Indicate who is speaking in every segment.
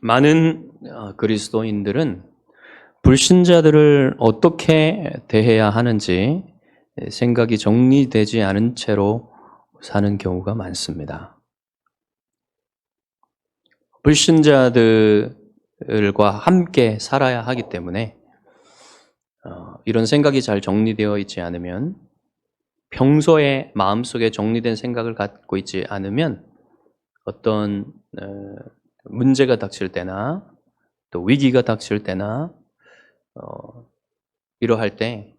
Speaker 1: 많은 그리스도인들은 불신자들을 어떻게 대해야 하는지 생각이 정리되지 않은 채로 사는 경우가 많습니다. 불신자들과 함께 살아야 하기 때문에 이런 생각이 잘 정리되어 있지 않으면, 평소에 마음속에 정리된 생각을 갖고 있지 않으면 어떤 문제가 닥칠 때나 또 위기가 닥칠 때나 이러할 때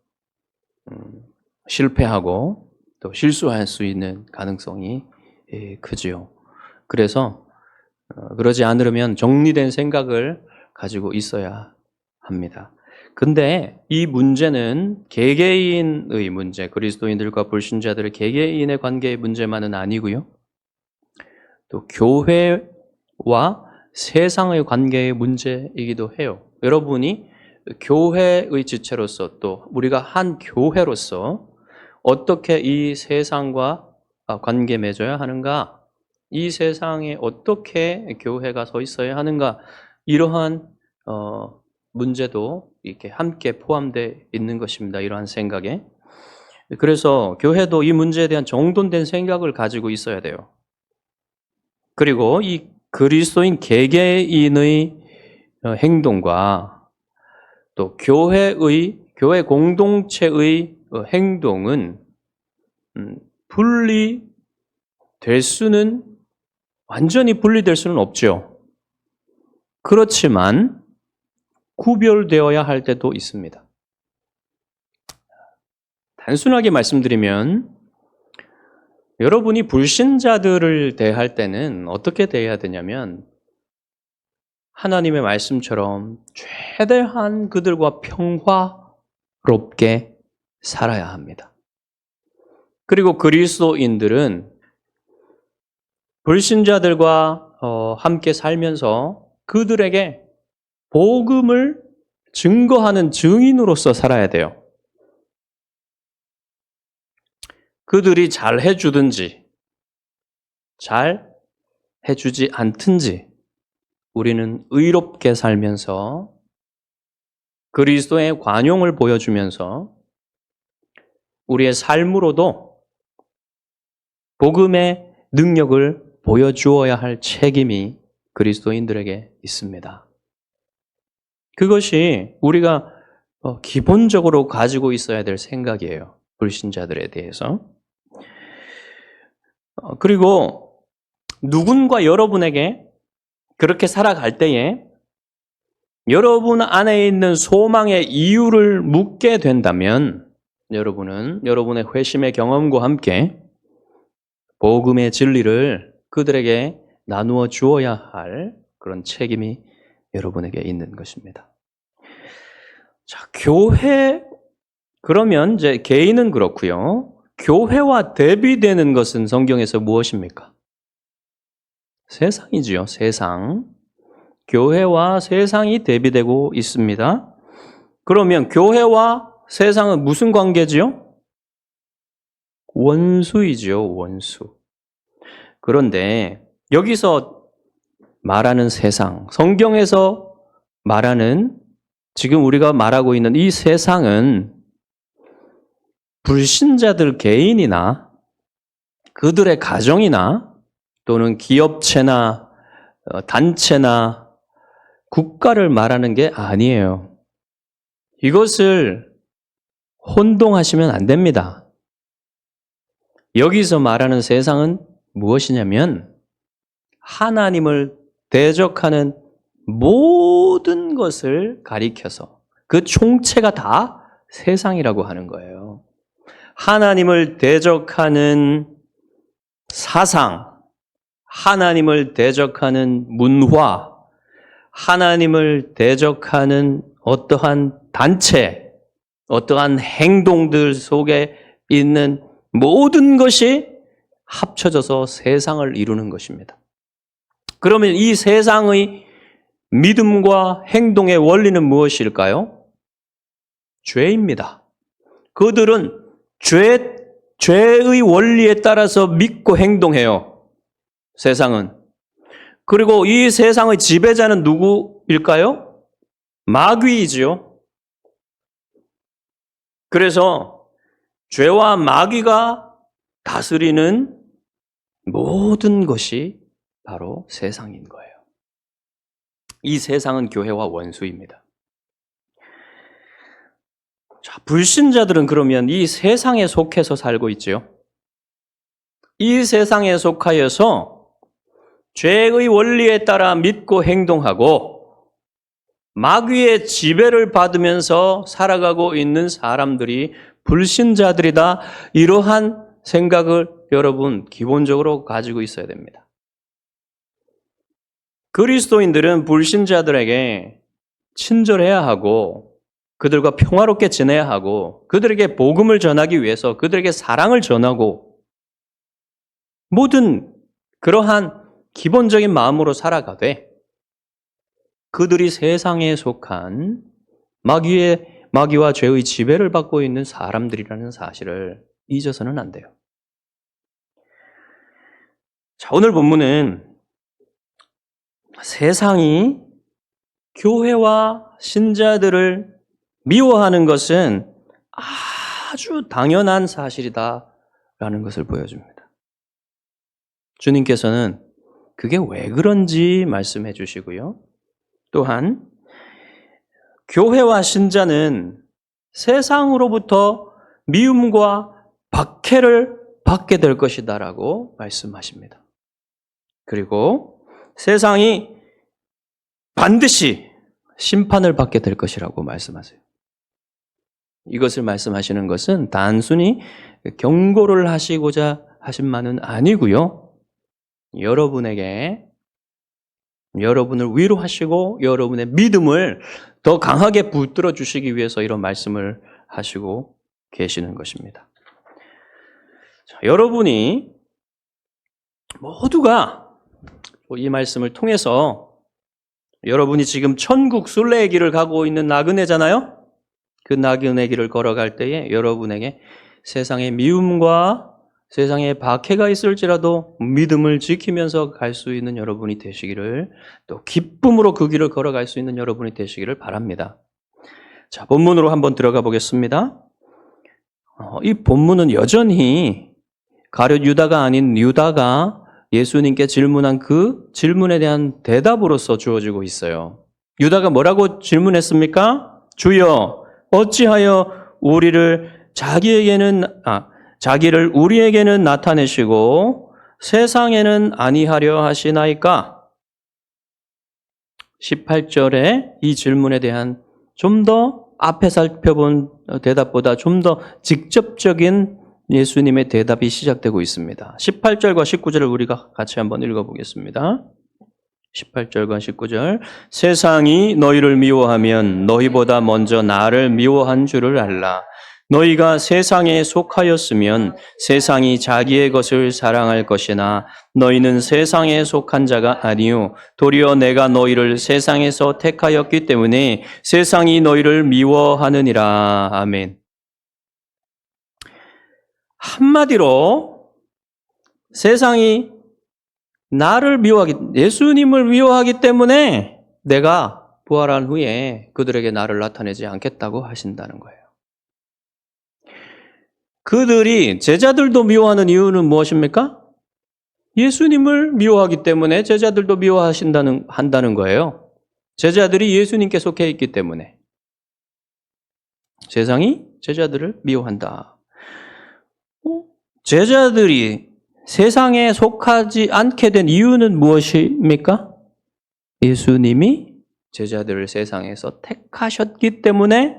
Speaker 1: 실패하고 또 실수할 수 있는 가능성이 크지요. 그래서 그러지 않으려면 정리된 생각을 가지고 있어야 합니다. 근데 이 문제는 개개인의 문제, 그리스도인들과 불신자들의 개개인의 관계의 문제만은 아니고요. 또 교회와 세상의 관계의 문제이기도 해요. 여러분이 교회의 지체로서, 또 우리가 한 교회로서 어떻게 이 세상과 관계 맺어야 하는가, 이 세상에 어떻게 교회가 서 있어야 하는가, 이러한 문제도 이렇게 함께 포함되어 있는 것입니다. 이러한 생각에. 그래서 교회도 이 문제에 대한 정돈된 생각을 가지고 있어야 돼요. 그리고 이 그리스도인 개개인의 행동과 또 교회 공동체의 행동은 완전히 분리될 수는 없죠. 그렇지만 구별되어야 할 때도 있습니다. 단순하게 말씀드리면, 여러분이 불신자들을 대할 때는 어떻게 대해야 되냐면, 하나님의 말씀처럼 최대한 그들과 평화롭게 살아야 합니다. 그리고 그리스도인들은 불신자들과 함께 살면서 그들에게 복음을 증거하는 증인으로서 살아야 돼요. 그들이 잘 해주든지 잘 해주지 않든지 우리는 의롭게 살면서 그리스도의 관용을 보여주면서 우리의 삶으로도 복음의 능력을 보여주어야 할 책임이 그리스도인들에게 있습니다. 그것이 우리가 기본적으로 가지고 있어야 될 생각이에요. 불신자들에 대해서. 그리고 누군가 여러분에게 그렇게 살아갈 때에 여러분 안에 있는 소망의 이유를 묻게 된다면, 여러분은 여러분의 회심의 경험과 함께 복음의 진리를 그들에게 나누어 주어야 할 그런 책임이 여러분에게 있는 것입니다. 자, 그러면 이제 개인은 그렇고요. 교회와 대비되는 것은 성경에서 무엇입니까? 세상이지요, 세상. 교회와 세상이 대비되고 있습니다. 그러면 교회와 세상은 무슨 관계지요? 원수이지요, 원수. 그런데 여기서 말하는 세상, 성경에서 말하는, 지금 우리가 말하고 있는 이 세상은 불신자들 개인이나 그들의 가정이나 또는 기업체나 단체나 국가를 말하는 게 아니에요. 이것을 혼동하시면 안 됩니다. 여기서 말하는 세상은 무엇이냐면 하나님을 대적하는 모든 것을 가리켜서 그 총체가 다 세상이라고 하는 거예요. 하나님을 대적하는 사상, 하나님을 대적하는 문화, 하나님을 대적하는 어떠한 단체, 어떠한 행동들 속에 있는 모든 것이 합쳐져서 세상을 이루는 것입니다. 그러면 이 세상의 믿음과 행동의 원리는 무엇일까요? 죄입니다. 그들은 죄의 원리에 따라서 믿고 행동해요. 세상은. 그리고 이 세상의 지배자는 누구일까요? 마귀이지요. 그래서 죄와 마귀가 다스리는 모든 것이 바로 세상인 거예요. 이 세상은 교회와 원수입니다. 자, 불신자들은 그러면 이 세상에 속해서 살고 있지요. 이 세상에 속하여서 죄의 원리에 따라 믿고 행동하고 마귀의 지배를 받으면서 살아가고 있는 사람들이 불신자들이다. 이러한 생각을 여러분 기본적으로 가지고 있어야 됩니다. 그리스도인들은 불신자들에게 친절해야 하고 그들과 평화롭게 지내야 하고 그들에게 복음을 전하기 위해서 그들에게 사랑을 전하고 모든 그러한 기본적인 마음으로 살아가되 그들이 세상에 속한 마귀와 죄의 지배를 받고 있는 사람들이라는 사실을 잊어서는 안 돼요. 자, 오늘 본문은 세상이 교회와 신자들을 미워하는 것은 아주 당연한 사실이다라는 것을 보여줍니다. 주님께서는 그게 왜 그런지 말씀해 주시고요. 또한 교회와 신자는 세상으로부터 미움과 박해를 받게 될 것이다라고 말씀하십니다. 그리고 세상이 반드시 심판을 받게 될 것이라고 말씀하세요. 이것을 말씀하시는 것은 단순히 경고를 하시고자 하신 말은 아니고요. 여러분을 위로하시고 여러분의 믿음을 더 강하게 붙들어 주시기 위해서 이런 말씀을 하시고 계시는 것입니다. 자, 여러분이 모두가 이 말씀을 통해서 여러분이 지금 천국 순례의 길을 가고 있는 나그네잖아요. 그 나그네 길을 걸어갈 때에 여러분에게 세상의 미움과 세상에 박해가 있을지라도 믿음을 지키면서 갈 수 있는 여러분이 되시기를, 또 기쁨으로 그 길을 걸어갈 수 있는 여러분이 되시기를 바랍니다. 자, 본문으로 한번 들어가 보겠습니다. 이 본문은 여전히 가룟 유다가 아닌 유다가 예수님께 질문한 그 질문에 대한 대답으로서 주어지고 있어요. 유다가 뭐라고 질문했습니까? 주여, 어찌하여 자기를 우리에게는 나타내시고 세상에는 아니하려 하시나이까? 18절에 이 질문에 대한 좀 더 앞에 살펴본 대답보다 좀 더 직접적인 예수님의 대답이 시작되고 있습니다. 18절과 19절을 우리가 같이 한번 읽어보겠습니다. 18절과 19절. 세상이 너희를 미워하면 너희보다 먼저 나를 미워한 줄을 알라. 너희가 세상에 속하였으면 세상이 자기의 것을 사랑할 것이나 너희는 세상에 속한 자가 아니요 도리어 내가 너희를 세상에서 택하였기 때문에 세상이 너희를 미워하느니라. 아멘. 한마디로 세상이 나를 예수님을 미워하기 때문에 내가 부활한 후에 그들에게 나를 나타내지 않겠다고 하신다는 거예요. 그들이 제자들도 미워하는 이유는 무엇입니까? 예수님을 미워하기 때문에 제자들도 한다는 거예요. 제자들이 예수님께 속해 있기 때문에 세상이 제자들을 미워한다. 제자들이 세상에 속하지 않게 된 이유는 무엇입니까? 예수님이 제자들을 세상에서 택하셨기 때문에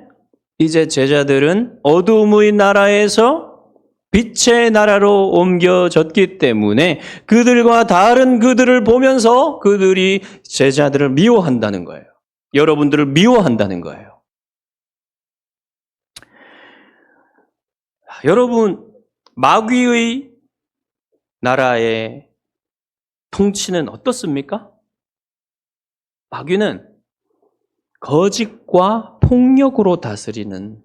Speaker 1: 이제 제자들은 어둠의 나라에서 빛의 나라로 옮겨졌기 때문에 그들과 다른 그들을 보면서 그들이 제자들을 미워한다는 거예요. 여러분들을 미워한다는 거예요. 여러분, 마귀의 나라의 통치는 어떻습니까? 마귀는 거짓과 폭력으로 다스리는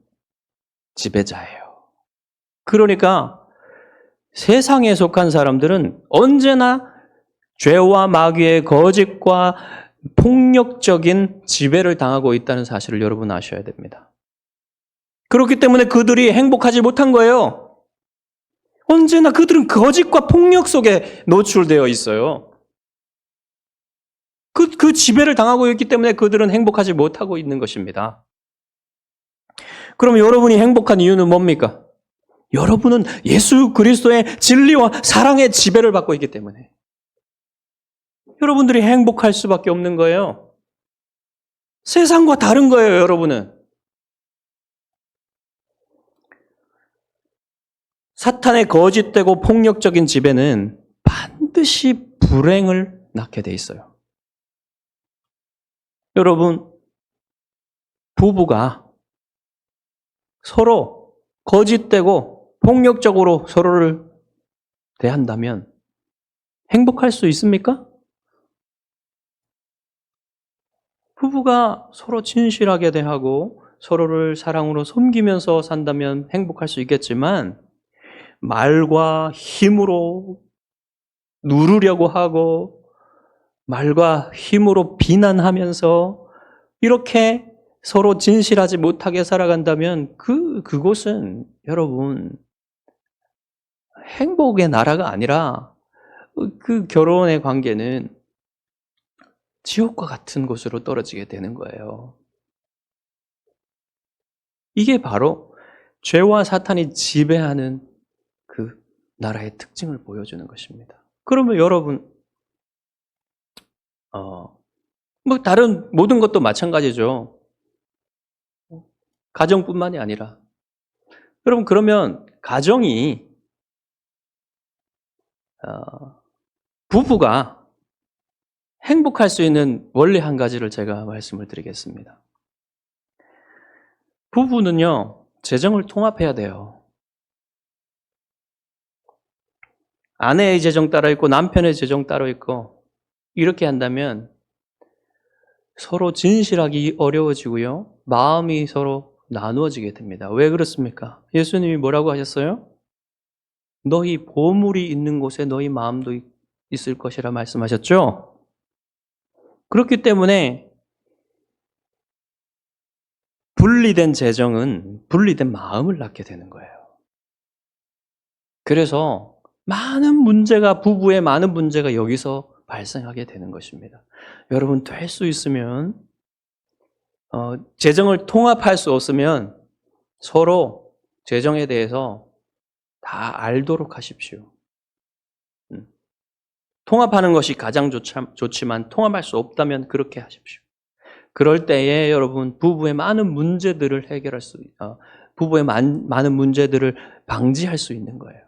Speaker 1: 지배자예요. 그러니까 세상에 속한 사람들은 언제나 죄와 마귀의 거짓과 폭력적인 지배를 당하고 있다는 사실을 여러분 아셔야 됩니다. 그렇기 때문에 그들이 행복하지 못한 거예요. 언제나 그들은 거짓과 폭력 속에 노출되어 있어요. 그 지배를 당하고 있기 때문에 그들은 행복하지 못하고 있는 것입니다. 그럼 여러분이 행복한 이유는 뭡니까? 여러분은 예수 그리스도의 진리와 사랑의 지배를 받고 있기 때문에 여러분들이 행복할 수밖에 없는 거예요. 세상과 다른 거예요, 여러분은. 사탄의 거짓되고 폭력적인 지배는 반드시 불행을 낳게 돼 있어요. 여러분, 부부가 서로 거짓되고 폭력적으로 서로를 대한다면 행복할 수 있습니까? 부부가 서로 진실하게 대하고 서로를 사랑으로 섬기면서 산다면 행복할 수 있겠지만 말과 힘으로 누르려고 하고 말과 힘으로 비난하면서 이렇게 서로 진실하지 못하게 살아간다면 그곳은 여러분 행복의 나라가 아니라 그 결혼의 관계는 지옥과 같은 곳으로 떨어지게 되는 거예요. 이게 바로 죄와 사탄이 지배하는 그 나라의 특징을 보여주는 것입니다. 그러면 여러분, 뭐 다른 모든 것도 마찬가지죠. 가정뿐만이 아니라. 여러분, 그러면 가정이, 부부가 행복할 수 있는 원리 한 가지를 제가 말씀을 드리겠습니다. 부부는요, 재정을 통합해야 돼요. 아내의 재정 따로 있고 남편의 재정 따로 있고 이렇게 한다면 서로 진실하기 어려워지고요. 마음이 서로 나누어지게 됩니다. 왜 그렇습니까? 예수님이 뭐라고 하셨어요? 너희 보물이 있는 곳에 너희 마음도 있을 것이라 말씀하셨죠? 그렇기 때문에 분리된 재정은 분리된 마음을 낳게 되는 거예요. 그래서 부부의 많은 문제가 여기서 발생하게 되는 것입니다. 여러분, 될 수 있으면 재정을 통합할 수 없으면 서로 재정에 대해서 다 알도록 하십시오. 통합하는 것이 가장 좋지만 통합할 수 없다면 그렇게 하십시오. 그럴 때에 여러분 부부의 많은 문제들을 부부의 많은 문제들을 방지할 수 있는 거예요.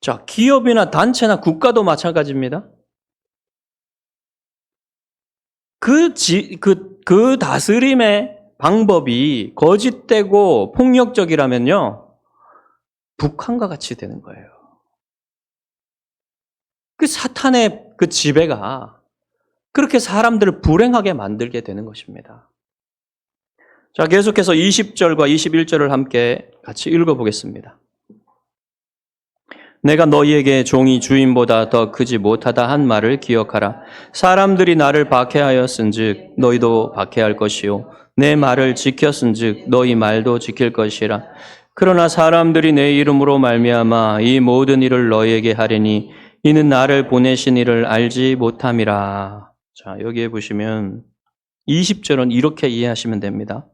Speaker 1: 자, 기업이나 단체나 국가도 마찬가지입니다. 그 다스림의 방법이 거짓되고 폭력적이라면요, 북한과 같이 되는 거예요. 그 사탄의 그 지배가 그렇게 사람들을 불행하게 만들게 되는 것입니다. 자, 계속해서 20절과 21절을 함께 같이 읽어보겠습니다. 내가 너희에게 종이 주인보다 더 크지 못하다 한 말을 기억하라. 사람들이 나를 박해하였은즉 너희도 박해할 것이요 내 말을 지켰은즉 너희 말도 지킬 것이라. 그러나 사람들이 내 이름으로 말미암아 이 모든 일을 너희에게 하리니 이는 나를 보내신 이를 알지 못함이라. 자, 여기에 보시면 20절은 이렇게 이해하시면 됩니다.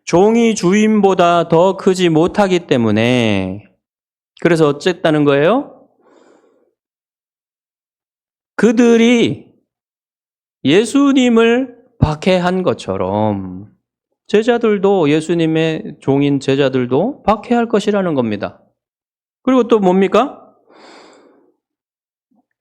Speaker 1: 종이 주인보다 더 크지 못하기 때문에, 그래서 어쨌다는 거예요? 그들이 예수님을 박해한 것처럼 제자들도, 예수님의 종인 제자들도 박해할 것이라는 겁니다. 그리고 또 뭡니까?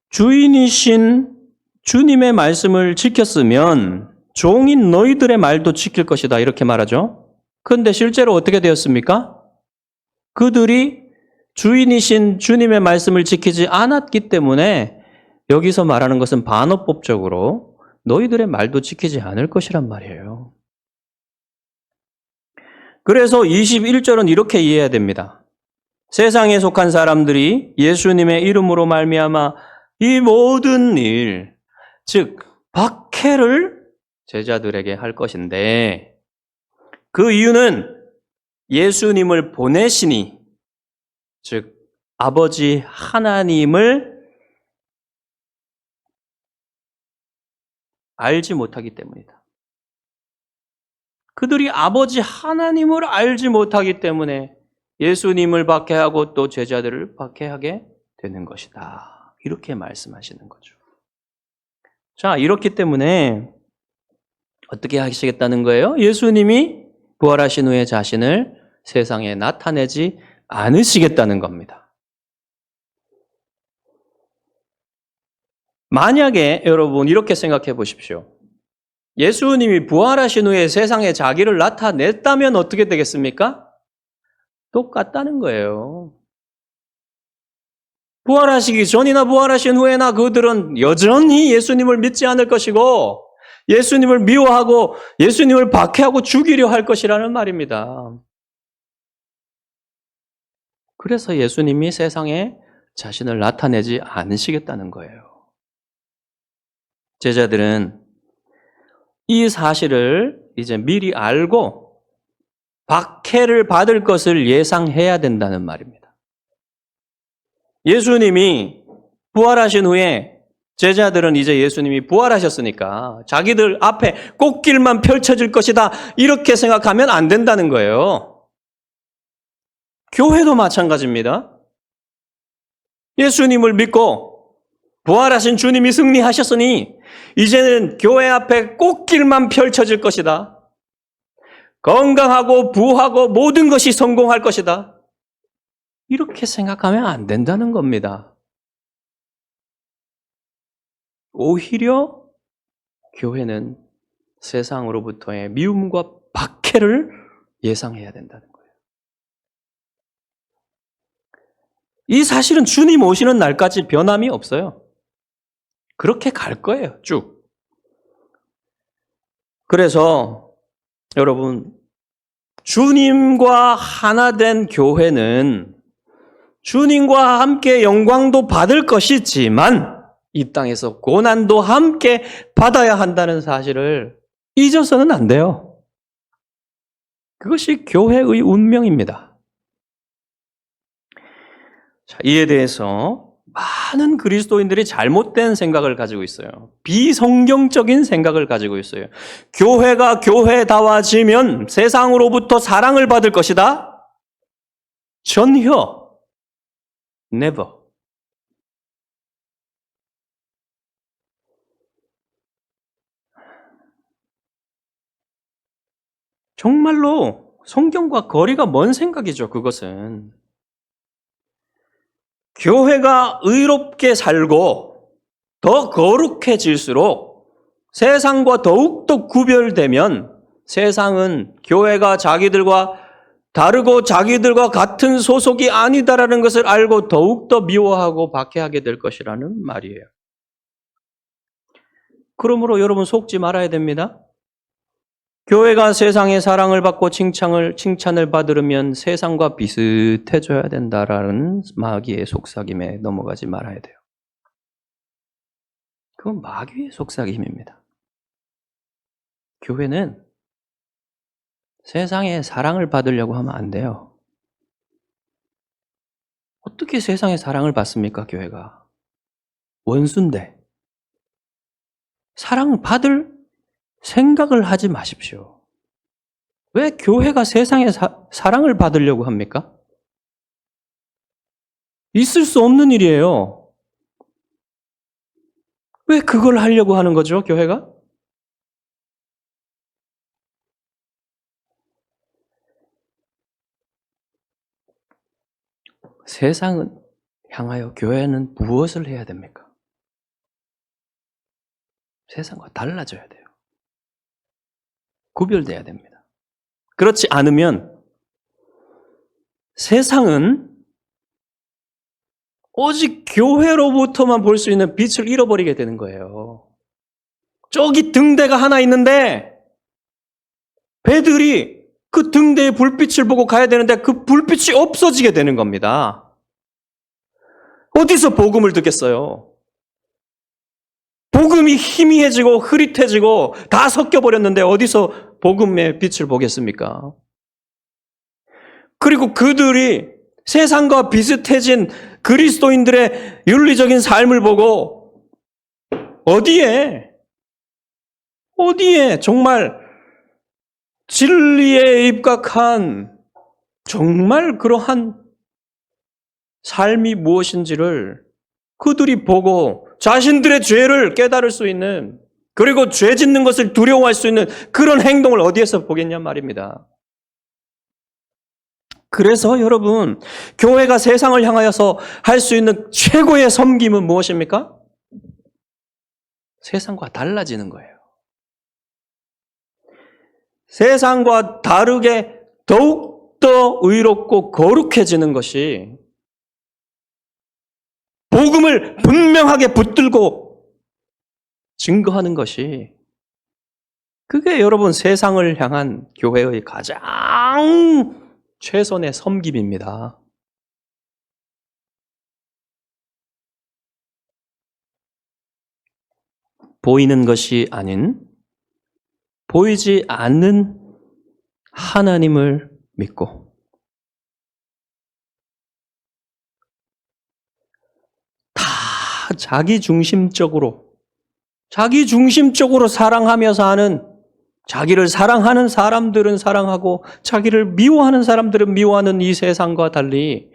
Speaker 1: 주인이신 주님의 말씀을 지켰으면 종인 너희들의 말도 지킬 것이다, 이렇게 말하죠. 그런데 실제로 어떻게 되었습니까? 그들이 주인이신 주님의 말씀을 지키지 않았기 때문에 여기서 말하는 것은 반어법적으로 너희들의 말도 지키지 않을 것이란 말이에요. 그래서 21절은 이렇게 이해해야 됩니다. 세상에 속한 사람들이 예수님의 이름으로 말미암아 이 모든 일, 즉 박해를 제자들에게 할 것인데 그 이유는 예수님을 보내시니, 즉 아버지 하나님을 알지 못하기 때문이다. 그들이 아버지 하나님을 알지 못하기 때문에 예수님을 박해하고 또 제자들을 박해하게 되는 것이다. 이렇게 말씀하시는 거죠. 자, 이렇기 때문에 어떻게 하시겠다는 거예요? 예수님이 부활하신 후에 자신을 세상에 나타내지 않으시겠다는 겁니다. 만약에 여러분 이렇게 생각해 보십시오. 예수님이 부활하신 후에 세상에 자기를 나타냈다면 어떻게 되겠습니까? 똑같다는 거예요. 부활하시기 전이나 부활하신 후에나 그들은 여전히 예수님을 믿지 않을 것이고 예수님을 미워하고 예수님을 박해하고 죽이려 할 것이라는 말입니다. 그래서 예수님이 세상에 자신을 나타내지 않으시겠다는 거예요. 제자들은 이 사실을 이제 미리 알고 박해를 받을 것을 예상해야 된다는 말입니다. 예수님이 부활하신 후에 제자들은 이제 예수님이 부활하셨으니까 자기들 앞에 꽃길만 펼쳐질 것이다 이렇게 생각하면 안 된다는 거예요. 교회도 마찬가지입니다. 예수님을 믿고 부활하신 주님이 승리하셨으니 이제는 교회 앞에 꽃길만 펼쳐질 것이다. 건강하고 부하고 모든 것이 성공할 것이다. 이렇게 생각하면 안 된다는 겁니다. 오히려 교회는 세상으로부터의 미움과 박해를 예상해야 된다는 거예요. 이 사실은 주님 오시는 날까지 변함이 없어요. 그렇게 갈 거예요, 쭉. 그래서 여러분, 주님과 하나 된 교회는 주님과 함께 영광도 받을 것이지만 이 땅에서 고난도 함께 받아야 한다는 사실을 잊어서는 안 돼요. 그것이 교회의 운명입니다. 자, 이에 대해서 많은 그리스도인들이 잘못된 생각을 가지고 있어요. 비성경적인 생각을 가지고 있어요. 교회가 교회다워지면 세상으로부터 사랑을 받을 것이다? 전혀. Never. 정말로 성경과 거리가 먼 생각이죠, 그것은. 교회가 의롭게 살고 더 거룩해질수록 세상과 더욱더 구별되면 세상은 교회가 자기들과 다르고 자기들과 같은 소속이 아니다라는 것을 알고 더욱더 미워하고 박해하게 될 것이라는 말이에요. 그러므로 여러분 속지 말아야 됩니다. 교회가 세상의 사랑을 받고 칭찬을 받으려면 세상과 비슷해져야 된다라는 마귀의 속삭임에 넘어가지 말아야 돼요. 그건 마귀의 속삭임입니다. 교회는 세상의 사랑을 받으려고 하면 안 돼요. 어떻게 세상의 사랑을 받습니까, 교회가? 원수인데. 사랑을 받을 생각을 하지 마십시오. 왜 교회가 세상의 사랑을 받으려고 합니까? 있을 수 없는 일이에요. 왜 그걸 하려고 하는 거죠, 교회가? 세상을 향하여 교회는 무엇을 해야 됩니까? 세상과 달라져야 돼요. 구별돼야 됩니다. 그렇지 않으면 세상은 오직 교회로부터만 볼 수 있는 빛을 잃어버리게 되는 거예요. 저기 등대가 하나 있는데 배들이 그 등대의 불빛을 보고 가야 되는데 그 불빛이 없어지게 되는 겁니다. 어디서 복음을 듣겠어요? 복음이 희미해지고 흐릿해지고 다 섞여버렸는데 어디서 복음의 빛을 보겠습니까? 그리고 그들이 세상과 비슷해진 그리스도인들의 윤리적인 삶을 보고 어디에 정말 진리에 입각한 정말 그러한 삶이 무엇인지를 그들이 보고 자신들의 죄를 깨달을 수 있는, 그리고 죄 짓는 것을 두려워할 수 있는 그런 행동을 어디에서 보겠냐 말입니다. 그래서 여러분, 교회가 세상을 향하여서 할 수 있는 최고의 섬김은 무엇입니까? 세상과 달라지는 거예요. 세상과 다르게 더욱더 의롭고 거룩해지는 것이, 복음을 분명하게 붙들고 증거하는 것이, 그게 여러분 세상을 향한 교회의 가장 최선의 섬김입니다. 보이는 것이 아닌 보이지 않는 하나님을 믿고 다 자기중심적으로 사랑하며 사는, 자기를 사랑하는 사람들은 사랑하고 자기를 미워하는 사람들은 미워하는 이 세상과 달리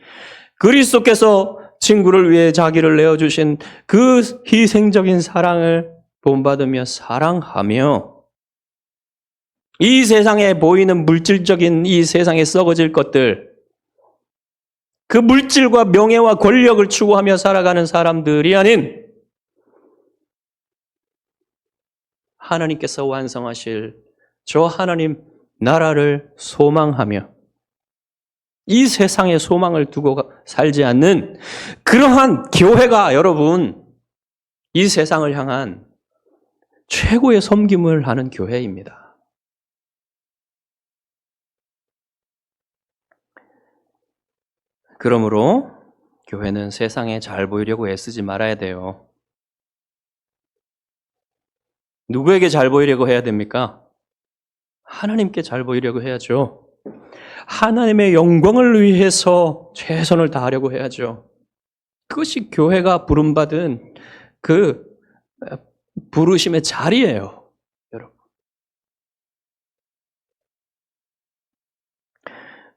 Speaker 1: 그리스도께서 친구를 위해 자기를 내어주신 그 희생적인 사랑을 본받으며 사랑하며 이 세상에 보이는 물질적인 이 세상에 썩어질 것들, 그 물질과 명예와 권력을 추구하며 살아가는 사람들이 아닌 하나님께서 완성하실 저 하나님 나라를 소망하며 이 세상에 소망을 두고 살지 않는 그러한 교회가 여러분 이 세상을 향한 최고의 섬김을 하는 교회입니다. 그러므로 교회는 세상에 잘 보이려고 애쓰지 말아야 돼요. 누구에게 잘 보이려고 해야 됩니까? 하나님께 잘 보이려고 해야죠. 하나님의 영광을 위해서 최선을 다하려고 해야죠. 그것이 교회가 부름받은 그 부르심의 자리예요, 여러분.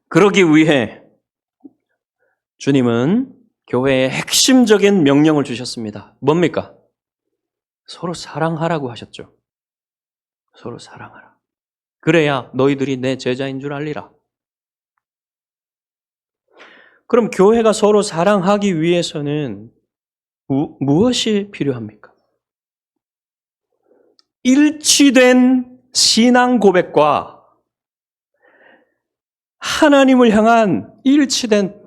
Speaker 1: 그러기 위해 주님은 교회에 핵심적인 명령을 주셨습니다. 뭡니까? 서로 사랑하라고 하셨죠. 서로 사랑하라. 그래야 너희들이 내 제자인 줄 알리라. 그럼 교회가 서로 사랑하기 위해서는 무엇이 필요합니까? 일치된 신앙 고백과 하나님을 향한 일치된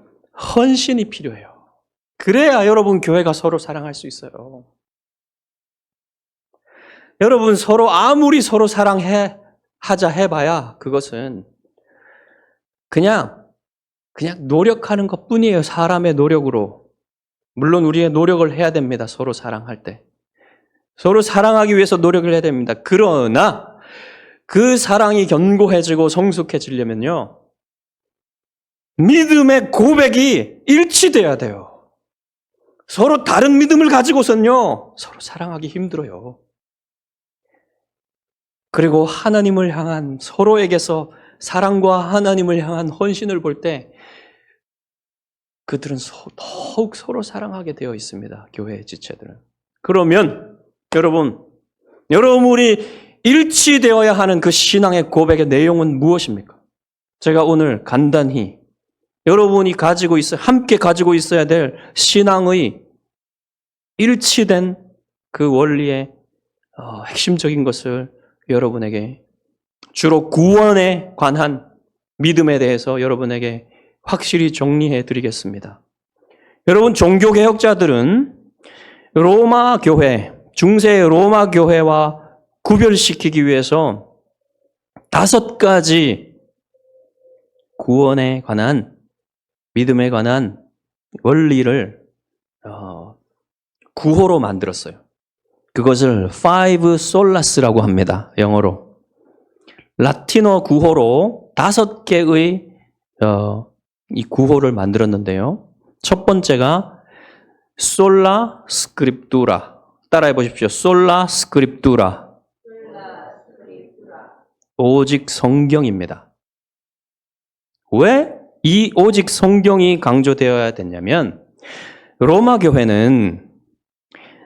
Speaker 1: 헌신이 필요해요. 그래야 여러분 교회가 서로 사랑할 수 있어요. 여러분 아무리 서로 사랑하자 해봐야 그것은 그냥 노력하는 것뿐이에요. 사람의 노력으로. 물론 우리의 노력을 해야 됩니다. 서로 사랑할 때. 서로 사랑하기 위해서 노력을 해야 됩니다. 그러나 그 사랑이 견고해지고 성숙해지려면요, 믿음의 고백이 일치돼야 돼요. 서로 다른 믿음을 가지고선요, 서로 사랑하기 힘들어요. 그리고 하나님을 향한 서로에게서 사랑과 하나님을 향한 헌신을 볼 때 그들은 더욱 서로 사랑하게 되어 있습니다. 교회의 지체들은. 그러면 여러분이 일치되어야 하는 그 신앙의 고백의 내용은 무엇입니까? 제가 오늘 간단히 여러분이 함께 가지고 있어야 될 신앙의 일치된 그 원리의 핵심적인 것을 여러분에게, 주로 구원에 관한 믿음에 대해서 여러분에게 확실히 정리해 드리겠습니다. 여러분, 종교개혁자들은 로마 교회, 중세 로마 교회와 구별시키기 위해서 5가지 구원에 관한, 믿음에 관한 원리를 구호로 만들었어요. 그것을 Five Solas라고 합니다. 영어로. 라틴어 구호로 5개의 이 구호를 만들었는데요. 첫 번째가 솔라 스크립투라. 따라해 보십시오. 솔라 스크립투라. 오직 성경입니다. 왜 이 오직 성경이 강조되어야 됐냐면 로마 교회는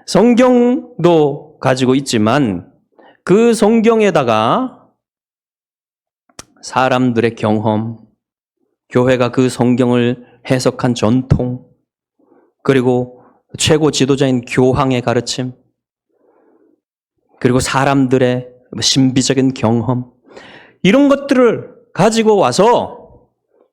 Speaker 1: 성경도 가지고 있지만 그 성경에다가 사람들의 경험, 교회가 그 성경을 해석한 전통, 그리고 최고 지도자인 교황의 가르침, 그리고 사람들의 신비적인 경험, 이런 것들을 가지고 와서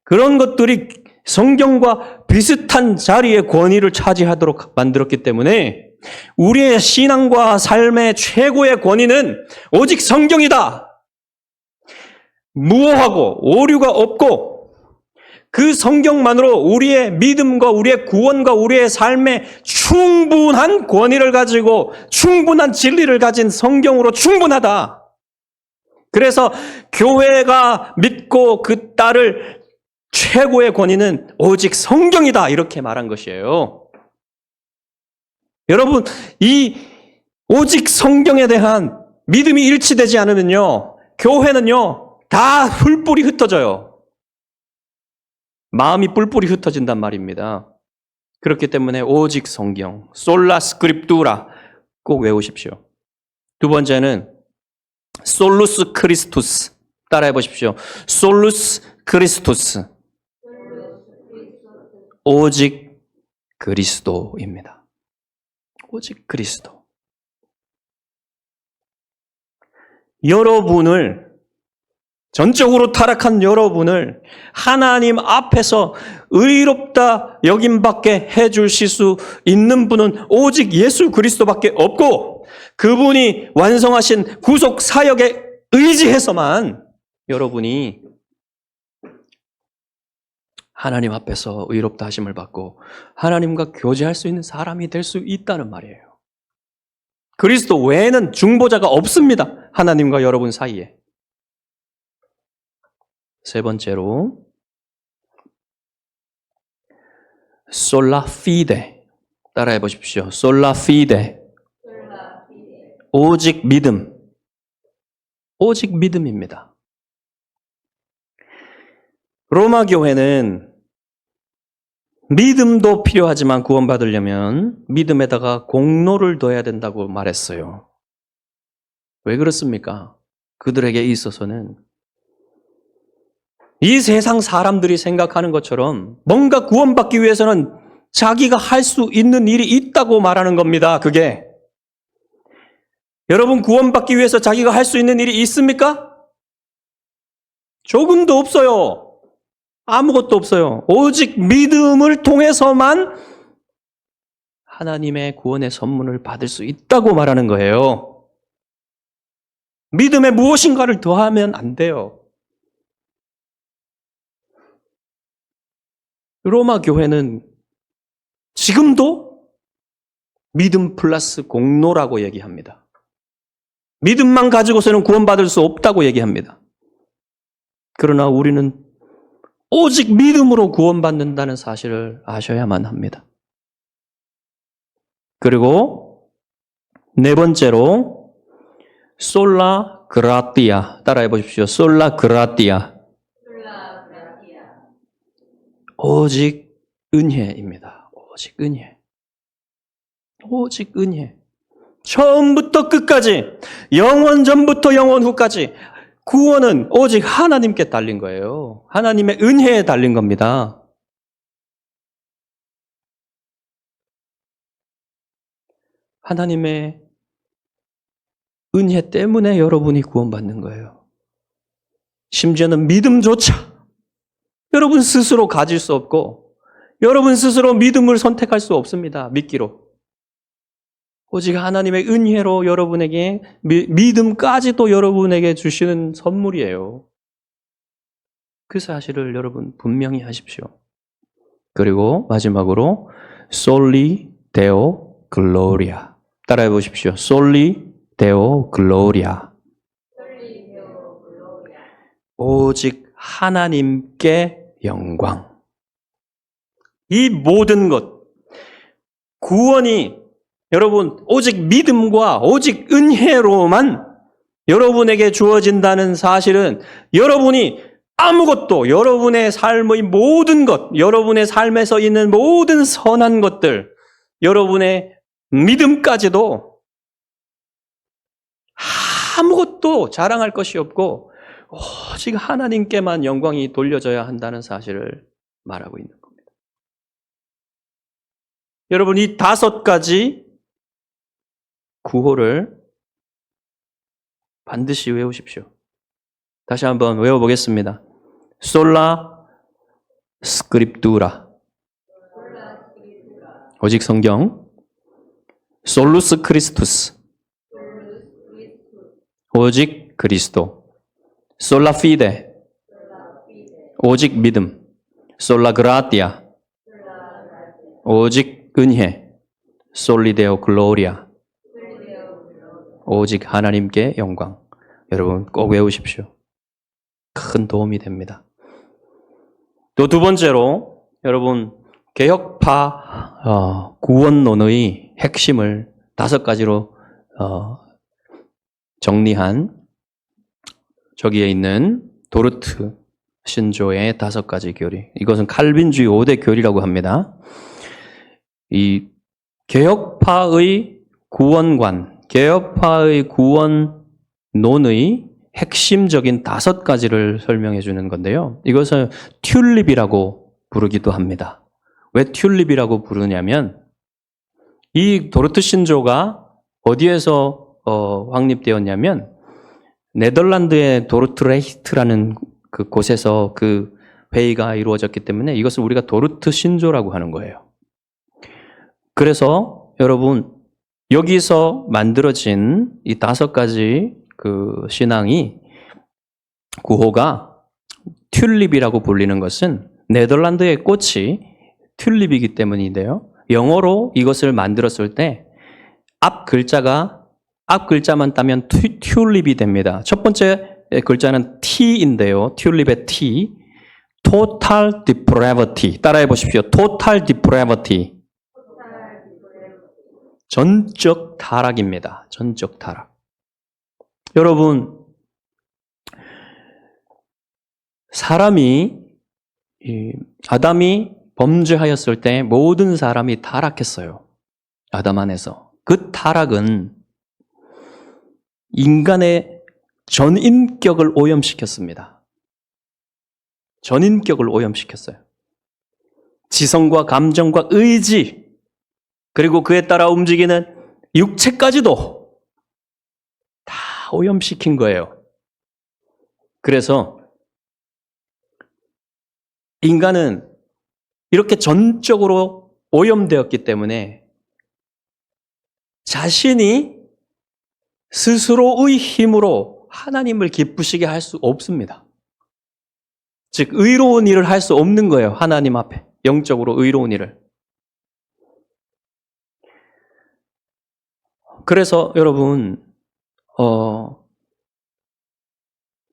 Speaker 1: 그런 것들이 성경과 비슷한 자리의 권위를 차지하도록 만들었기 때문에 우리의 신앙과 삶의 최고의 권위는 오직 성경이다. 무오하고 오류가 없고 그 성경만으로 우리의 믿음과 우리의 구원과 우리의 삶에 충분한 권위를 가지고 충분한 진리를 가진 성경으로 충분하다. 그래서 교회가 믿고 그 따를 최고의 권위는 오직 성경이다. 이렇게 말한 것이에요. 여러분, 이 오직 성경에 대한 믿음이 일치되지 않으면요, 교회는요, 다 뿔뿔이 흩어져요. 마음이 뿔뿔이 흩어진단 말입니다. 그렇기 때문에 오직 성경, 솔라 스크립투라 꼭 외우십시오. 두 번째는 솔루스 크리스투스. 따라해 보십시오. 솔루스 크리스투스. 오직 그리스도입니다. 오직 그리스도. 여러분을, 전적으로 타락한 여러분을 하나님 앞에서 의롭다 여김밖에 해주실 수 있는 분은 오직 예수 그리스도밖에 없고, 그분이 완성하신 구속 사역에 의지해서만 여러분이 하나님 앞에서 의롭다 하심을 받고 하나님과 교제할 수 있는 사람이 될 수 있다는 말이에요. 그리스도 외에는 중보자가 없습니다. 하나님과 여러분 사이에. 세 번째로 솔라 피데. 따라해 보십시오. 솔라 피데. 오직 믿음. 오직 믿음입니다. 로마 교회는 믿음도 필요하지만 구원받으려면 믿음에다가 공로를 둬야 된다고 말했어요. 왜 그렇습니까? 그들에게 있어서는 이 세상 사람들이 생각하는 것처럼 뭔가 구원받기 위해서는 자기가 할 수 있는 일이 있다고 말하는 겁니다. 그게. 여러분, 구원받기 위해서 자기가 할 수 있는 일이 있습니까? 조금도 없어요. 아무것도 없어요. 오직 믿음을 통해서만 하나님의 구원의 선물을 받을 수 있다고 말하는 거예요. 믿음에 무엇인가를 더하면 안 돼요. 로마 교회는 지금도 믿음 플러스 공로라고 얘기합니다. 믿음만 가지고서는 구원받을 수 없다고 얘기합니다. 그러나 우리는 오직 믿음으로 구원받는다는 사실을 아셔야만 합니다. 그리고 네 번째로 솔라 그라티아. 따라해 보십시오. 솔라 그라티아. 오직 은혜입니다. 오직 은혜. 오직 은혜. 처음부터 끝까지, 영원 전부터 영원 후까지 구원은 오직 하나님께 달린 거예요. 하나님의 은혜에 달린 겁니다. 하나님의 은혜 때문에 여러분이 구원받는 거예요. 심지어는 믿음조차 여러분 스스로 가질 수 없고 여러분 스스로 믿음을 선택할 수 없습니다. 믿기로. 오직 하나님의 은혜로 여러분에게 믿음까지도 여러분에게 주시는 선물이에요. 그 사실을 여러분 분명히 하십시오. 그리고 마지막으로 Soli Deo Gloria. 따라해 보십시오. Soli Deo Gloria. 오직 하나님께 영광. 이 모든 것, 구원이 여러분 오직 믿음과 오직 은혜로만 여러분에게 주어진다는 사실은 여러분이 아무것도 여러분의 삶의 모든 것, 여러분의 삶에서 있는 모든 선한 것들, 여러분의 믿음까지도 아무것도 자랑할 것이 없고 오직 하나님께만 영광이 돌려져야 한다는 사실을 말하고 있는 겁니다. 여러분, 이 5가지 구호를 반드시 외우십시오. 다시 한번 외워보겠습니다. 솔라 스크립투라. 오직 성경. 솔루스 크리스투스. 오직 그리스도. 솔라 피데. 오직 믿음. 솔라 그라티아. 오직 은혜. 솔리데오 글로리아. 오직 하나님께 영광. 여러분 꼭 외우십시오. 큰 도움이 됩니다. 또 두 번째로 여러분 개혁파 구원론의 핵심을 5가지로 정리한 저기에 있는 도르트 신조의 5가지 교리. 이것은 칼빈주의 5대 교리라고 합니다. 이 개혁파의 구원관, 개혁파의 구원론의 핵심적인 5가지를 설명해 주는 건데요. 이것을 튤립이라고 부르기도 합니다. 왜 튤립이라고 부르냐면 이 도르트 신조가 어디에서 확립되었냐면 네덜란드의 도르트레히트라는 그 곳에서 그 회의가 이루어졌기 때문에 이것을 우리가 도르트 신조라고 하는 거예요. 그래서 여러분 여기서 만들어진 이 5가지 그 신앙이 구호가 튤립이라고 불리는 것은 네덜란드의 꽃이 튤립이기 때문인데요. 영어로 이것을 만들었을 때 앞 글자만 따면 튤립이 됩니다. 첫 번째 글자는 T인데요. 튤립의 T. Total depravity. 따라해 보십시오. Total depravity. 전적 타락입니다. 전적 타락. 여러분, 아담이 범죄하였을 때 모든 사람이 타락했어요. 아담 안에서. 그 타락은 인간의 전인격을 오염시켰습니다. 전인격을 오염시켰어요. 지성과 감정과 의지, 그리고 그에 따라 움직이는 육체까지도 다 오염시킨 거예요. 그래서 인간은 이렇게 전적으로 오염되었기 때문에 자신이 스스로의 힘으로 하나님을 기쁘시게 할 수 없습니다. 즉 의로운 일을 할 수 없는 거예요. 하나님 앞에 영적으로 의로운 일을. 그래서 여러분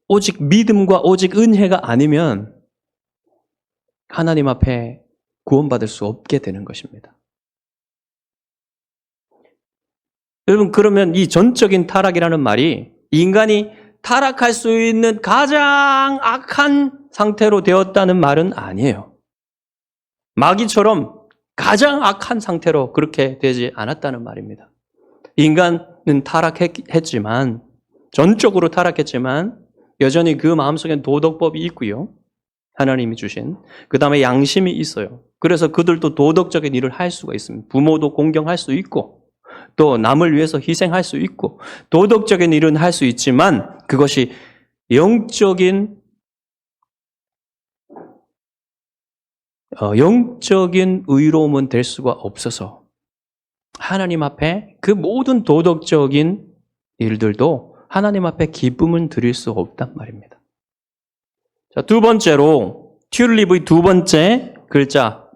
Speaker 1: 오직 믿음과 오직 은혜가 아니면 하나님 앞에 구원받을 수 없게 되는 것입니다. 여러분 그러면 이 전적인 타락이라는 말이 인간이 타락할 수 있는 가장 악한 상태로 되었다는 말은 아니에요. 마귀처럼 가장 악한 상태로 그렇게 되지 않았다는 말입니다. 인간은 타락했지만 전적으로 타락했지만 여전히 그 마음속엔 도덕법이 있고요. 하나님이 주신 그 다음에 양심이 있어요. 그래서 그들도 도덕적인 일을 할 수가 있습니다. 부모도 공경할 수 있고 또 남을 위해서 희생할 수 있고 도덕적인 일은 할 수 있지만 그것이 영적인 의로움은 될 수가 없어서 하나님 앞에 그 모든 도덕적인 일들도 하나님 앞에 기쁨을 드릴 수 없단 말입니다. 자, 두 번째로 튤립의 두 번째 글자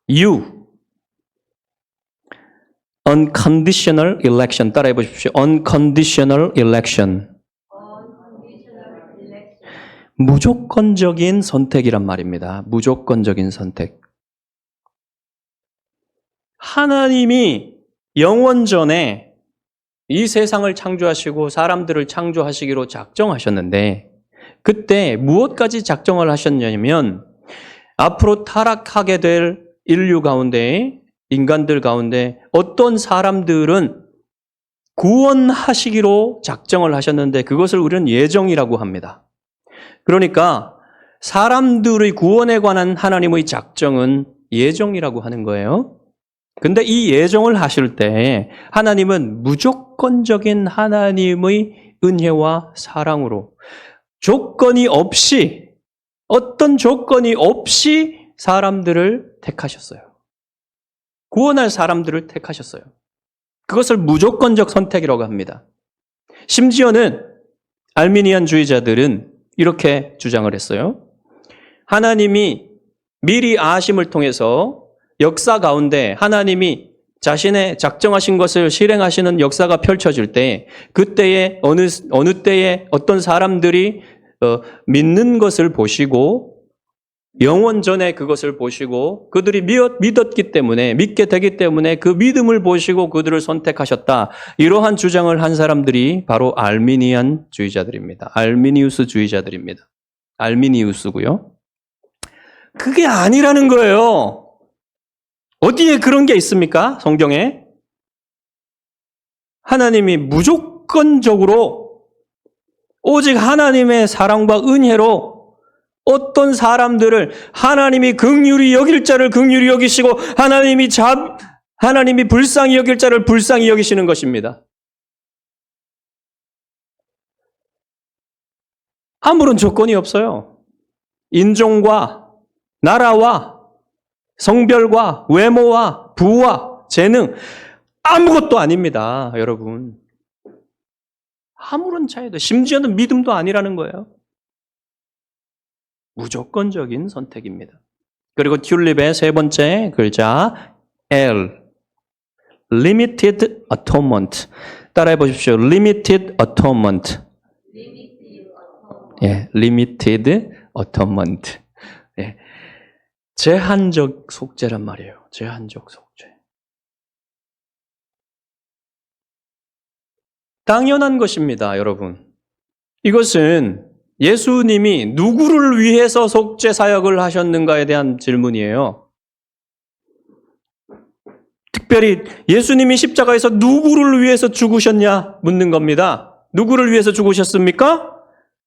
Speaker 1: U. unconditional election. 따라해 보십시오. unconditional election. 무조건적인 선택이란 말입니다. 무조건적인 선택. 하나님이 영원전에 이 세상을 창조하시고 사람들을 창조하시기로 작정하셨는데 그때 무엇까지 작정을 하셨냐면 앞으로 타락하게 될 인류 가운데 인간들 가운데 어떤 사람들은 구원하시기로 작정을 하셨는데 그것을 우리는 예정이라고 합니다. 그러니까 사람들의 구원에 관한 하나님의 작정은 예정이라고 하는 거예요. 근데 이 예정을 하실 때 하나님은 무조건적인 하나님의 은혜와 사랑으로 조건이 없이 어떤 조건이 없이 사람들을 택하셨어요. 구원할 사람들을 택하셨어요. 그것을 무조건적 선택이라고 합니다. 심지어는 알미니안주의자들은 이렇게 주장을 했어요. 하나님이 미리 아심을 통해서 역사 가운데 하나님이 자신의 작정하신 것을 실행하시는 역사가 펼쳐질 때 그때에 어느 때에 어떤 사람들이 믿는 것을 보시고 영원전에 그것을 보시고 그들이 믿었기 때문에 믿게 되기 때문에 그 믿음을 보시고 그들을 선택하셨다. 이러한 주장을 한 사람들이 바로 알미니안주의자들입니다. 알미니우스주의자들입니다. 알미니우스고요. 그게 아니라는 거예요. 어디에 그런 게 있습니까? 성경에? 하나님이 무조건적으로 오직 하나님의 사랑과 은혜로 어떤 사람들을 하나님이 긍휼히 여길 자를 긍휼히 여기시고 하나님이 불쌍히 여길 자를 불쌍히 여기시는 것입니다. 아무런 조건이 없어요. 인종과 나라와 성별과 외모와 부와 재능 아무것도 아닙니다, 여러분. 아무런 차이도 심지어는 믿음도 아니라는 거예요. 무조건적인 선택입니다. 그리고 튤립의 세 번째 글자 L. Limited Atonement. 따라해 보십시오. Limited Atonement. 예, Limited Atonement. 예, 제한적 속죄란 말이에요. 제한적 속죄. 당연한 것입니다, 여러분. 이것은 예수님이 누구를 위해서 속죄 사역을 하셨는가에 대한 질문이에요. 특별히 예수님이 십자가에서 누구를 위해서 죽으셨냐 묻는 겁니다. 누구를 위해서 죽으셨습니까?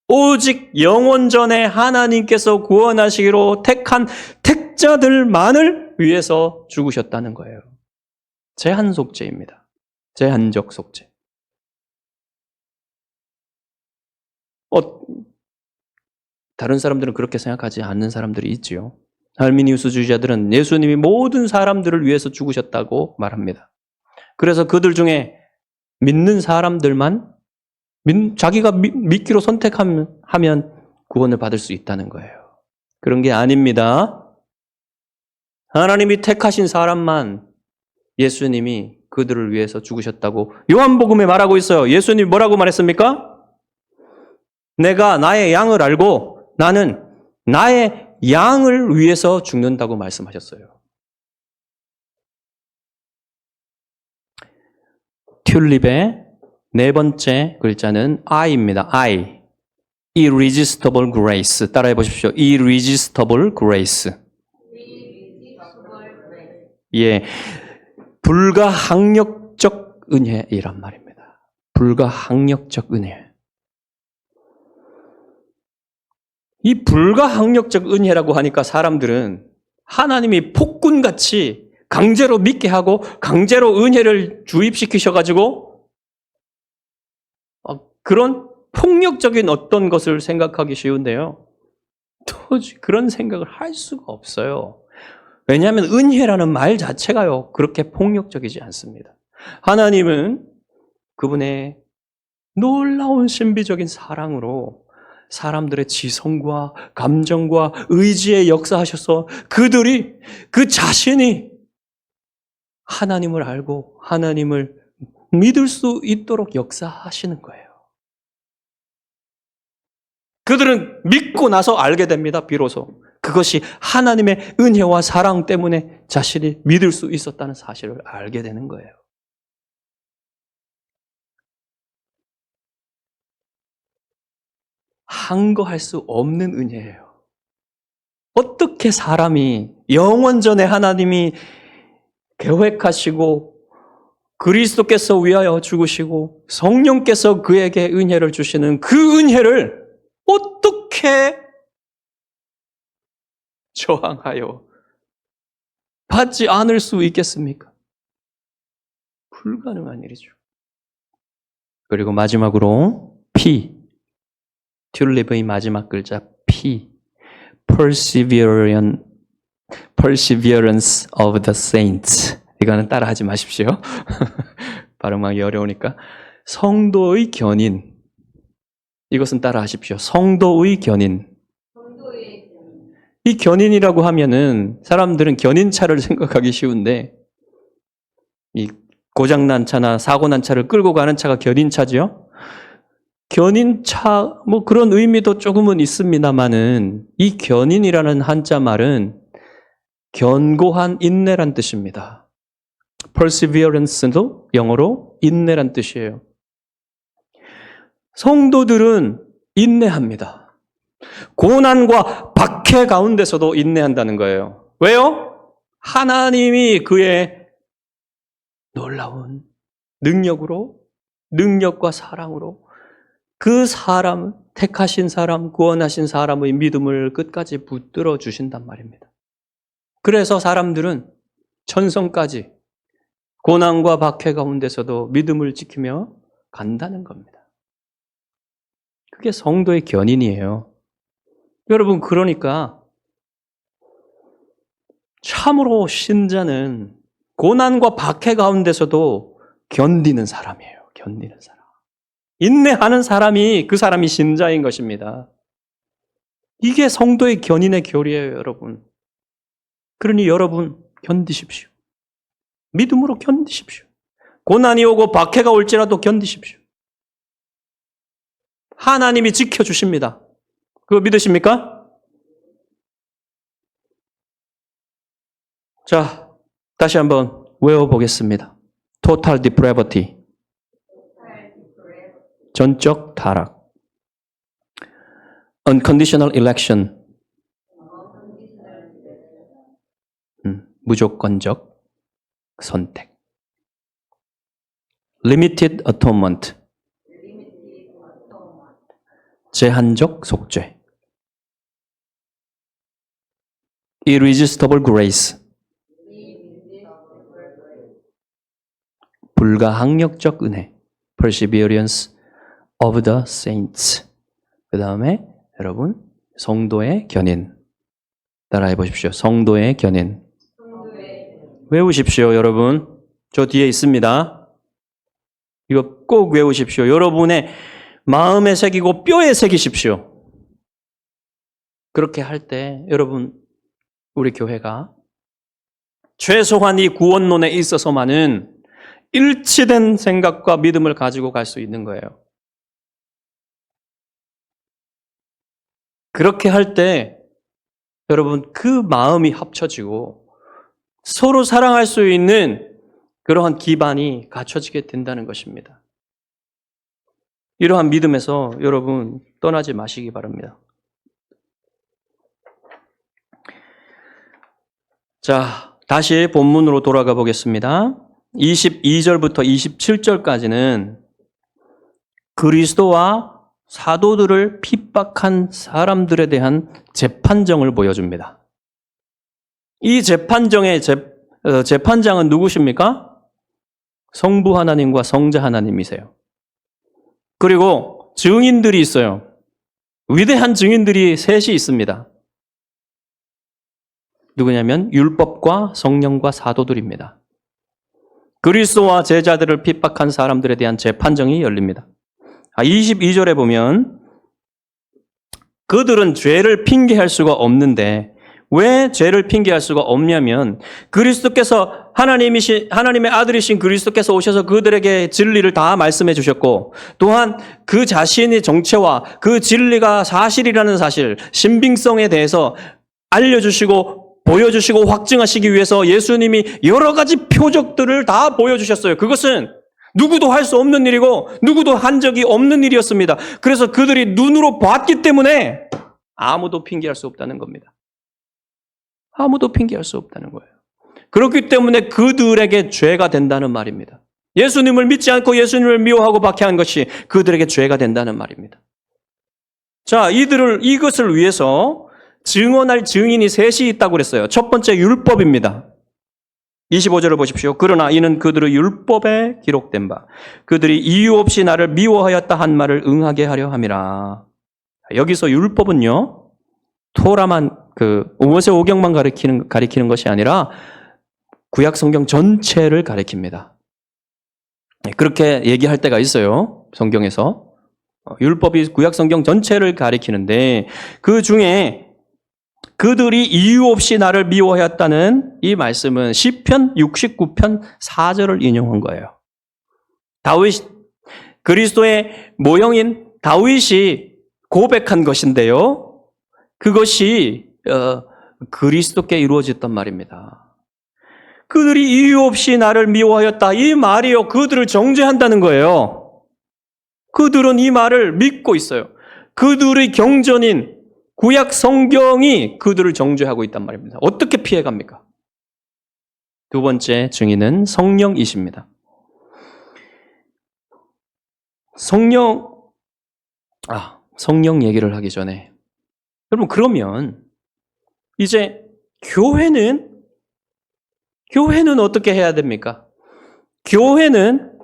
Speaker 1: 오직 영원전에 하나님께서 구원하시기로 택한 택자들만을 위해서 죽으셨다는 거예요. 제한 속죄입니다. 제한적 속죄. 다른 사람들은 그렇게 생각하지 않는 사람들이 있지요. 알미니우스주의자들은 예수님이 모든 사람들을 위해서 죽으셨다고 말합니다. 그래서 그들 중에 믿는 사람들만 자기가 믿기로 선택하면 구원을 받을 수 있다는 거예요. 그런 게 아닙니다. 하나님이 택하신 사람만 예수님이 그들을 위해서 죽으셨다고 요한복음에 말하고 있어요. 예수님이 뭐라고 말했습니까? 내가 나의 양을 알고 나는 나의 양을 위해서 죽는다고 말씀하셨어요. 튤립의 네 번째 글자는 I입니다. I. Irresistible Grace. 따라해 보십시오. Irresistible Grace. 예, 불가항력적 은혜이란 말입니다. 불가항력적 은혜. 이 불가항력적 은혜라고 하니까 사람들은 하나님이 폭군같이 강제로 믿게 하고 강제로 은혜를 주입시키셔가지고 그런 폭력적인 어떤 것을 생각하기 쉬운데요. 도저히 그런 생각을 할 수가 없어요. 왜냐하면 은혜라는 말 자체가요, 그렇게 폭력적이지 않습니다. 하나님은 그분의 놀라운 신비적인 사랑으로 사람들의 지성과 감정과 의지에 역사하셔서 그들이 그 자신이 하나님을 알고 하나님을 믿을 수 있도록 역사하시는 거예요. 그들은 믿고 나서 알게 됩니다. 비로소. 그것이 하나님의 은혜와 사랑 때문에 자신이 믿을 수 있었다는 사실을 알게 되는 거예요. 항거할 수 없는 은혜예요. 어떻게 사람이 영원전에 하나님이 계획하시고 그리스도께서 위하여 죽으시고 성령께서 그에게 은혜를 주시는 그 은혜를 어떻게 저항하여 받지 않을 수 있겠습니까? 불가능한 일이죠. 그리고 마지막으로 P, 튤립의 마지막 글자 P, perseverance of the saints. 이거는 따라하지 마십시오. 발음하기 어려우니까. 성도의 견인. 이것은 따라하십시오. 성도의 견인. 이 견인이라고 하면은 사람들은 견인차를 생각하기 쉬운데 이 고장난 차나 사고난 차를 끌고 가는 차가 견인차죠. 견인차 뭐 그런 의미도 조금은 있습니다만은 이 견인이라는 한자 말은 견고한 인내란 뜻입니다. perseverance도 영어로 인내란 뜻이에요. 성도들은 인내합니다. 고난과 박해 가운데서도 인내한다는 거예요. 왜요? 하나님이 그의 놀라운 능력과 사랑으로 그 사람, 택하신 사람, 구원하신 사람의 믿음을 끝까지 붙들어 주신단 말입니다. 그래서 사람들은 천성까지 고난과 박해 가운데서도 믿음을 지키며 간다는 겁니다. 그게 성도의 견인이에요. 여러분, 그러니까 참으로 신자는 고난과 박해 가운데서도 견디는 사람이에요. 견디는 사람. 인내하는 사람이 그 사람이 신자인 것입니다. 이게 성도의 견인의 교리예요, 여러분. 그러니 여러분 견디십시오. 믿음으로 견디십시오. 고난이 오고 박해가 올지라도 견디십시오. 하나님이 지켜주십니다. 그거 믿으십니까? 자, 다시 한번 외워보겠습니다. Total depravity. 전적 타락. Unconditional election. 무조건적 선택. Limited atonement. 제한적 속죄. Irresistible grace. 불가항력적 은혜. Perseverance of the saints. 그 다음에 여러분 성도의 견인. 따라해 보십시오. 성도의 견인. 외우십시오, 여러분. 저 뒤에 있습니다. 이거 꼭 외우십시오. 여러분의 마음에 새기고 뼈에 새기십시오. 그렇게 할 때 여러분 우리 교회가 최소한 이 구원론에 있어서만은 일치된 생각과 믿음을 가지고 갈 수 있는 거예요. 그렇게 할 때 여러분 그 마음이 합쳐지고 서로 사랑할 수 있는 그러한 기반이 갖춰지게 된다는 것입니다. 이러한 믿음에서 여러분 떠나지 마시기 바랍니다. 자, 다시 본문으로 돌아가 보겠습니다. 22절부터 27절까지는 그리스도와 사도들을 핍박한 사람들에 대한 재판정을 보여줍니다. 이 재판정의 재판장은 누구십니까? 성부 하나님과 성자 하나님이세요. 그리고 증인들이 있어요. 위대한 증인들이 셋이 있습니다. 누구냐면 율법과 성령과 사도들입니다. 그리스도와 제자들을 핍박한 사람들에 대한 재판정이 열립니다. 22절에 보면 그들은 죄를 핑계할 수가 없는데 왜 죄를 핑계할 수가 없냐면 그리스도께서 하나님의 아들이신 그리스도께서 오셔서 그들에게 진리를 다 말씀해 주셨고 또한 그 자신의 정체와 그 진리가 사실이라는 사실, 신빙성에 대해서 알려주시고 보여주시고 확증하시기 위해서 예수님이 여러 가지 표적들을 다 보여주셨어요. 그것은 누구도 할 수 없는 일이고 누구도 한 적이 없는 일이었습니다. 그래서 그들이 눈으로 봤기 때문에 아무도 핑계할 수 없다는 겁니다. 아무도 핑계할 수 없다는 거예요. 그렇기 때문에 그들에게 죄가 된다는 말입니다. 예수님을 믿지 않고 예수님을 미워하고 박해한 것이 그들에게 죄가 된다는 말입니다. 자, 이것을 위해서 증언할 증인이 셋이 있다고 그랬어요. 첫 번째 율법입니다. 25절을 보십시오. 그러나 이는 그들의 율법에 기록된 바 그들이 이유 없이 나를 미워하였다 한 말을 응하게 하려 함이라. 여기서 율법은요. 토라만 모세오경만 가리키는 것이 아니라 구약 성경 전체를 가리킵니다. 그렇게 얘기할 때가 있어요. 성경에서. 율법이 구약 성경 전체를 가리키는데 그 중에 그들이 이유 없이 나를 미워하였다는 이 말씀은 시편 69편 4절을 인용한 거예요. 그리스도의 모형인 다윗이 고백한 것인데요. 그것이 그리스도께 이루어졌단 말입니다. 그들이 이유 없이 나를 미워하였다. 이 말이요. 그들을 정죄한다는 거예요. 그들은 이 말을 믿고 있어요. 그들의 경전인 구약 성경이 그들을 정죄하고 있단 말입니다. 어떻게 피해갑니까? 두 번째 증인은 성령이십니다. 성령 얘기를 하기 전에 여러분 그러면 이제 교회는 어떻게 해야 됩니까? 교회는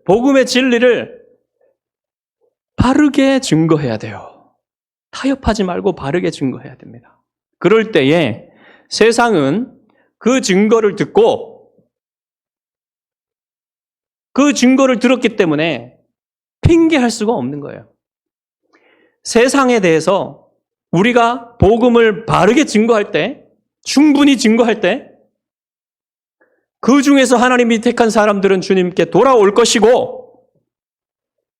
Speaker 1: 복음의 진리를 바르게 증거해야 돼요. 타협하지 말고 바르게 증거해야 됩니다. 그럴 때에 세상은 그 증거를 듣고 그 증거를 들었기 때문에 핑계할 수가 없는 거예요. 세상에 대해서 우리가 복음을 바르게 증거할 때, 충분히 증거할 때, 그 중에서 하나님이 택한 사람들은 주님께 돌아올 것이고,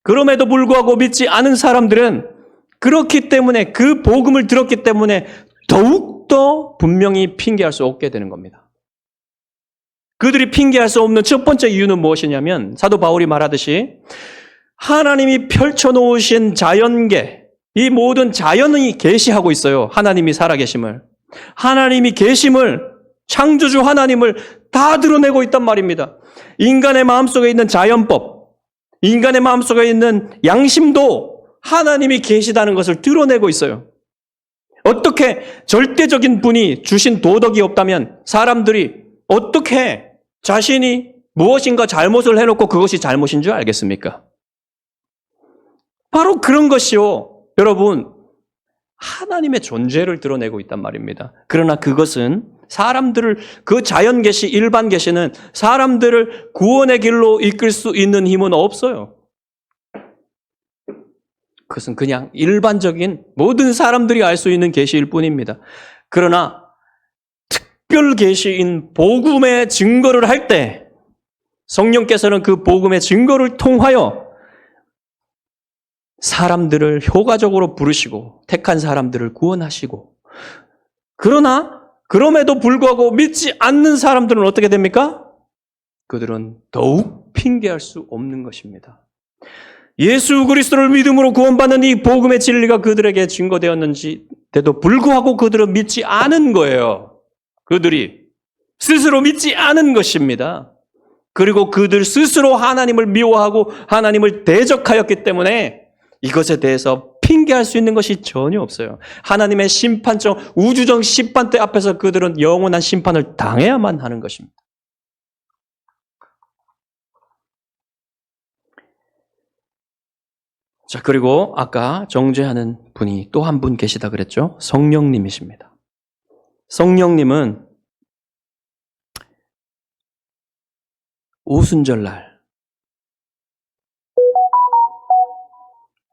Speaker 1: 그럼에도 불구하고 믿지 않은 사람들은 그렇기 때문에 그 복음을 들었기 때문에 더욱더 분명히 핑계할 수 없게 되는 겁니다. 그들이 핑계할 수 없는 첫 번째 이유는 무엇이냐면 사도 바울이 말하듯이 하나님이 펼쳐놓으신 자연계, 이 모든 자연이 계시하고 있어요. 하나님이 살아계심을. 하나님이 계심을, 창조주 하나님을 다 드러내고 있단 말입니다. 인간의 마음속에 있는 자연법, 인간의 마음속에 있는 양심도 하나님이 계시다는 것을 드러내고 있어요. 어떻게 절대적인 분이 주신 도덕이 없다면 사람들이 어떻게 자신이 무엇인가 잘못을 해놓고 그것이 잘못인 줄 알겠습니까? 바로 그런 것이요. 여러분, 하나님의 존재를 드러내고 있단 말입니다. 그러나 그것은 그 자연 계시, 일반 계시는 사람들을 구원의 길로 이끌 수 있는 힘은 없어요. 그것은 그냥 일반적인 모든 사람들이 알 수 있는 계시일 뿐입니다. 그러나 특별 계시인 복음의 증거를 할 때 성령께서는 그 복음의 증거를 통하여 사람들을 효과적으로 부르시고 택한 사람들을 구원하시고 그러나 그럼에도 불구하고 믿지 않는 사람들은 어떻게 됩니까? 그들은 더욱 핑계할 수 없는 것입니다. 예수 그리스도를 믿음으로 구원받는 이 복음의 진리가 그들에게 증거되었는지에도 불구하고 그들은 믿지 않은 거예요. 그들이 스스로 믿지 않은 것입니다. 그리고 그들 스스로 하나님을 미워하고 하나님을 대적하였기 때문에 이것에 대해서 핑계할 수 있는 것이 전혀 없어요. 하나님의 심판적 우주적 심판대 앞에서 그들은 영원한 심판을 당해야만 하는 것입니다. 자, 그리고 아까 정죄하는 분이 또 한 분 계시다 그랬죠? 성령님이십니다. 성령님은 오순절날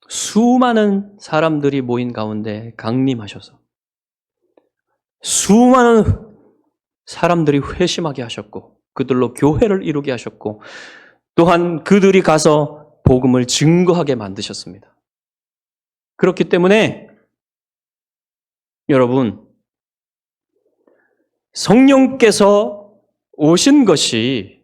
Speaker 1: 수많은 사람들이 모인 가운데 강림하셔서 수많은 사람들이 회심하게 하셨고 그들로 교회를 이루게 하셨고 또한 그들이 가서 복음을 증거하게 만드셨습니다. 그렇기 때문에 여러분, 성령께서 오신 것이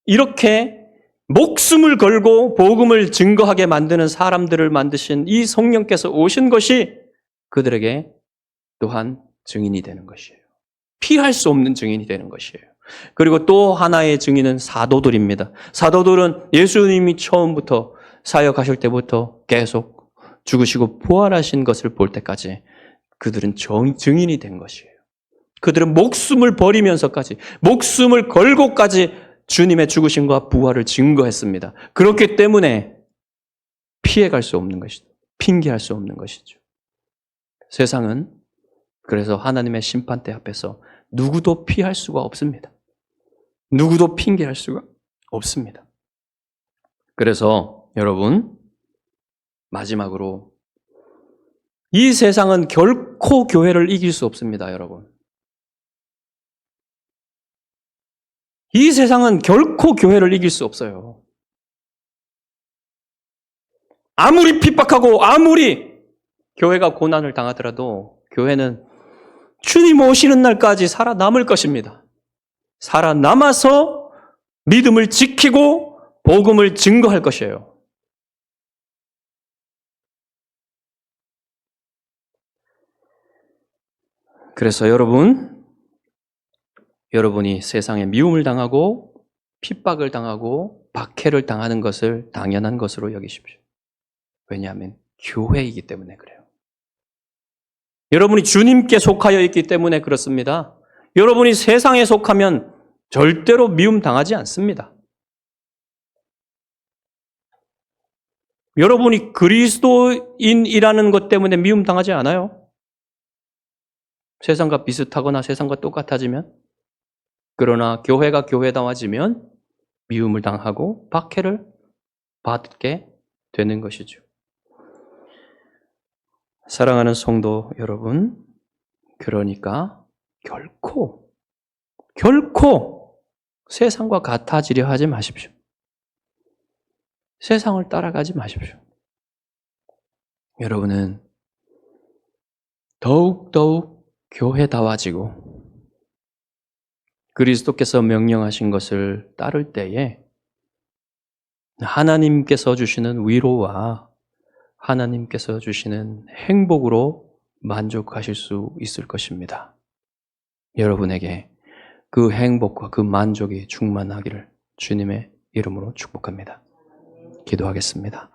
Speaker 1: 이렇게 목숨을 걸고 복음을 증거하게 만드는 사람들을 만드신 이 성령께서 오신 것이 그들에게 또한 증인이 되는 것이에요. 피할 수 없는 증인이 되는 것이에요. 그리고 또 하나의 증인은 사도들입니다. 사도들은 예수님이 처음부터 사역하실 때부터 계속 죽으시고 부활하신 것을 볼 때까지 그들은 증인이 된 것이에요. 그들은 목숨을 버리면서까지, 목숨을 걸고까지 주님의 죽으심과 부활을 증거했습니다. 그렇기 때문에 피해갈 수 없는 것이죠. 핑계할 수 없는 것이죠. 세상은 그래서 하나님의 심판대 앞에서 누구도 피할 수가 없습니다. 누구도 핑계할 수가 없습니다. 그래서 여러분, 마지막으로 이 세상은 결코 교회를 이길 수 없습니다, 여러분. 이 세상은 결코 교회를 이길 수 없어요. 아무리 핍박하고 아무리 교회가 고난을 당하더라도 교회는 주님 오시는 날까지 살아남을 것입니다. 살아남아서 믿음을 지키고 복음을 증거할 것이에요. 그래서 여러분이 세상에 미움을 당하고 핍박을 당하고 박해를 당하는 것을 당연한 것으로 여기십시오. 왜냐하면 교회이기 때문에 그래요. 여러분이 주님께 속하여 있기 때문에 그렇습니다. 여러분이 세상에 속하면 절대로 미움 당하지 않습니다. 여러분이 그리스도인이라는 것 때문에 미움 당하지 않아요. 세상과 비슷하거나 세상과 똑같아지면, 그러나 교회가 교회다워지면 미움을 당하고 박해를 받게 되는 것이죠. 사랑하는 성도 여러분, 그러니까 결코 세상과 같아지려 하지 마십시오. 세상을 따라가지 마십시오. 여러분은 더욱 교회다워지고 그리스도께서 명령하신 것을 따를 때에 하나님께서 주시는 위로와 하나님께서 주시는 행복으로 만족하실 수 있을 것입니다. 여러분에게 그 행복과 그 만족이 충만하기를 주님의 이름으로 축복합니다. 기도하겠습니다.